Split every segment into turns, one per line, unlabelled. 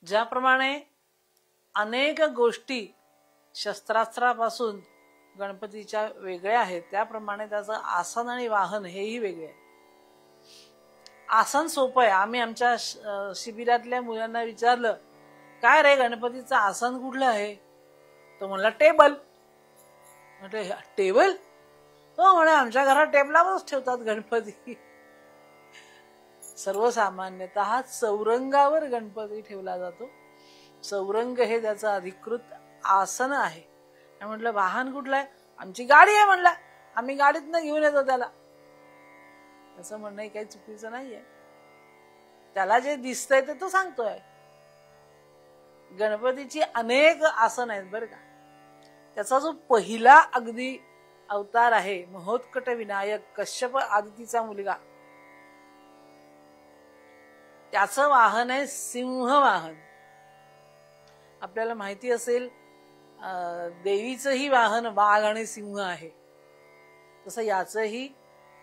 ज्याप्रमाणे अनेक गोष्टी शस्त्रास्त्रापासून गणपतीच्या वेगळ्या आहेत, त्याप्रमाणे त्याचं आसन आणि वाहन हेही वेगळे आहे. आसन सोपं आहे. आम्ही आमच्या शिबिरातल्या मुलांना विचारलं, काय रे गणपतीचं आसन कुठलं आहे? तो म्हणला टेबल. म्हटलं टेबल? तो म्हणे आमच्या घरात टेबलावरच ठेवतात गणपती. सर्वसामान्यतः चौरंगावर गणपती ठेवला जातो. चौरंग हे त्याचं अधिकृत आसन आहे. म्हटलं वाहन कुठलं आहे? आमची गाडी आहे म्हणला, आम्ही गाडीतनं घेऊन येतो त्याला. असं म्हणणं काही चुकीचं नाहीये. त्याला जे दिसतंय ते तो सांगतोय. गणपतीची अनेक आसन आहेत बरं का. त्याचा जो पहिला अगदी अवतार आहे महोत्कट विनायक, कश्यप आदितीचा मुलगा, त्याचं वाहन आहे सिंह वाहन. आपल्याला माहिती असेल देवीचंही वाहन वाघ आणि सिंह आहे, तसं याचंही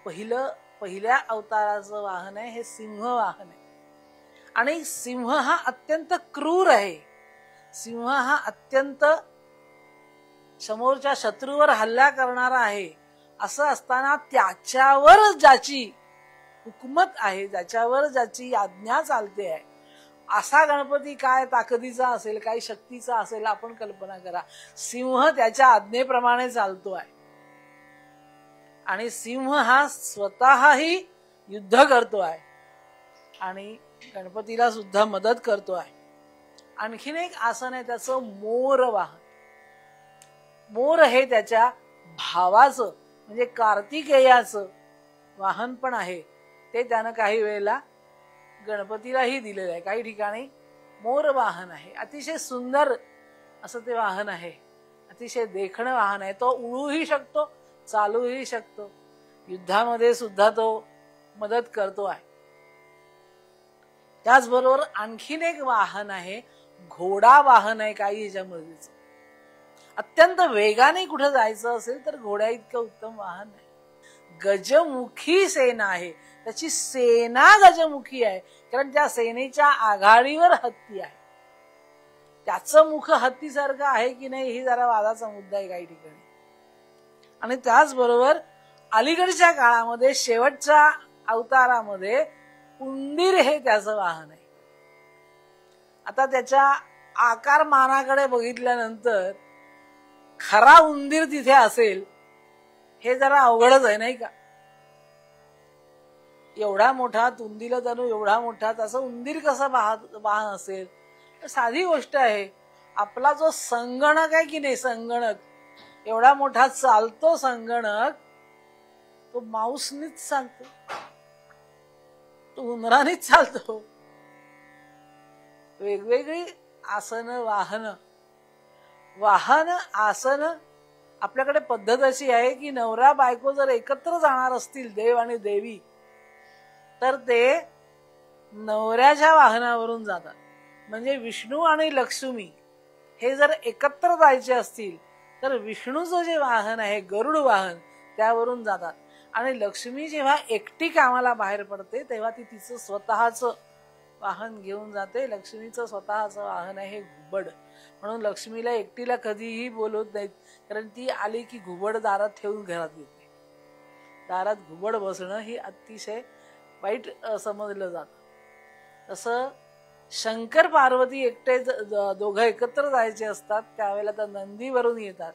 पहिल्या अवताराचं वाहन आहे हे सिंह वाहन आहे. आणि सिंह हा अत्यंत क्रूर आहे. सिंह हा अत्यंत समोरच्या शत्रूवर हल्ला करणारा आहे. असं असताना त्याच्यावर ज्याची हुकूमत आहे, ज्याच्यावर ज्याची आज्ञा चालते आहे, असा गणपती काय ताकदीचा असेल, काय शक्तीचा असेल, आपण कल्पना करा. सिंह त्याच्या आज्ञेप्रमाणे चालतो आहे. आणि सिंह हा स्वतःही युद्ध करतो आहे आणि गणपतीला सुद्धा मदत करतो आहे. आणखीन एक आसन आहे त्याचं मोर वाहन. मोर हे त्याच्या भावाचं म्हणजे कार्तिकेयाचं वाहन पण आहे. ते त्यानं काही वेळेला गणपतीलाही दिलेलं आहे. काही ठिकाणी मोर वाहन आहे. अतिशय सुंदर असं ते वाहन आहे. अतिशय देखणं वाहन आहे. तो उडूही शकतो, चालूही शकतो. युद्धामध्ये सुद्धा तो मदत करतो आहे. त्याचबरोबर आणखीन एक वाहन आहे घोडा वाहन आहे. काही ह्याच्यामध्येच अत्यंत वेगाने कुठे जायचं असेल तर घोड्या इतकं उत्तम वाहन आहे. गजमुखी सेना आहे. त्याची सेना गजमुखी आहे, कारण त्या सेनेच्या आघाडीवर हत्ती आहे. त्याचं मुख हत्तीसारखं आहे की नाही ही जरा वादाचा मुद्दा आहे काही ठिकाणी. आणि त्याचबरोबर अलीकडच्या काळामध्ये शेवटच्या अवतारामध्ये उंदीर हे त्याचं वाहन आहे. आता त्याच्या आकारमानाकडे बघितल्यानंतर खरा उंदीर तिथे असेल हे जरा अवघडच आहे नाही का. एवढा मोठा तुंदीला जाणू एवढा मोठा तसं उंदीर कसं वाहन असेल. साधी गोष्ट आहे. आपला जो संगणक आहे की नाही, संगणक एवढा मोठा चालतो संगणक, तो माऊसनीच चालतो, तो उंदरानेच चालतो. वेगवेगळी आसन वाहन आसन. आपल्याकडे पद्धत अशी आहे की नवरा बायको जर एकत्र जाणार असतील, देव आणि देवी, तर ते नवऱ्याच्या वाहनावरून जातात. म्हणजे विष्णू आणि लक्ष्मी हे जर एकत्र जायचे असतील तर विष्णूचं जे वाहन आहे गरुड वाहन त्यावरून जातात. आणि लक्ष्मी जेव्हा एकटी कामाला बाहेर पडते तेव्हा ती तिचं स्वतःचं वाहन घेऊन जाते. लक्ष्मीचं स्वतःचं वाहन आहे हे घुबड. म्हणून लक्ष्मीला एकटीला कधीही बोलवत नाहीत, कारण ती आली की घुबड दारात ठेवून घरात येते. दारात घुबड बसणं ही अतिशय वाईट समजलं जातं. तसं शंकर पार्वती एकटे दोघं एकत्र जायचे असतात त्यावेळेला तर नंदीवरून येतात.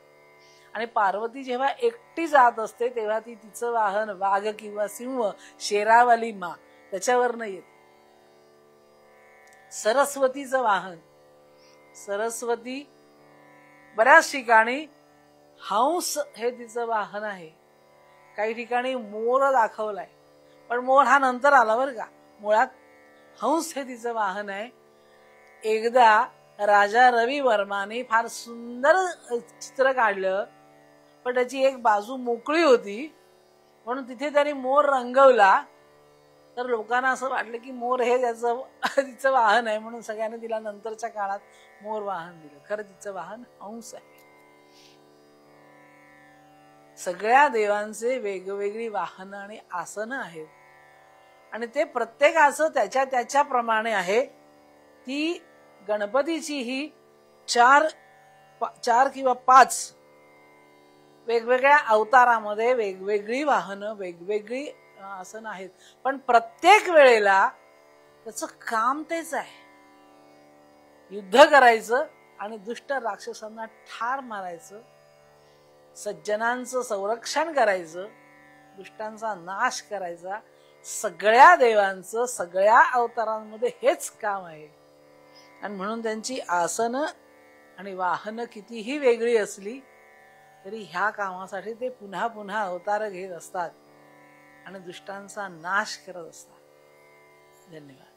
आणि पार्वती जेव्हा एकटी जात असते तेव्हा ती तिचं वाहन वाघ किंवा सिंह, शेरावाली मा, त्याच्यावरनं येते. सरस्वतीचं वाहन, सरस्वती बऱ्याच ठिकाणी हंस हे तिचं वाहन आहे. काही ठिकाणी मोर दाखवलाय, पण मोर हा नंतर आला बरं का. मुळात हंस हे तिचं वाहन आहे. एकदा राजा रवी वर्माने फार सुंदर चित्र काढलं, पण त्याची एक बाजू मोकळी होती म्हणून तिथे त्यांनी मोर रंगवला. तर लोकांना असं वाटलं की मोर हे तिचं वाहन आहे, म्हणून सगळ्यांनी तिला नंतरच्या काळात मोर वाहन दिलं. खरं तिचं वाहन हंस आहे. सगळ्या देवांचे वेगवेगळी वाहन आणि आसनं आहेत आणि ते प्रत्येकाचं त्याच्या त्याच्याप्रमाणे आहे. ती गणपतीची ही चार किंवा 5 वेगवेगळ्या अवतारामध्ये वेगवेगळी वाहनं, वेगवेगळी आसनं आहेत, पण प्रत्येक वेळेला त्याचं काम तेच आहे, युद्ध करायचं आणि दुष्ट राक्षसांना ठार मारायचं, सज्जनांचं संरक्षण करायचं, दुष्टांचा नाश करायचा. सगळ्या देवांचं सगळ्या अवतारांमध्ये हेच काम आहे. आणि म्हणून त्यांची आसनं आणि वाहनं कितीही वेगळी असली तरी ह्या कामासाठी ते पुन्हा पुन्हा अवतार घेत असतात आणि दुष्टांचा नाश करत असतात. धन्यवाद.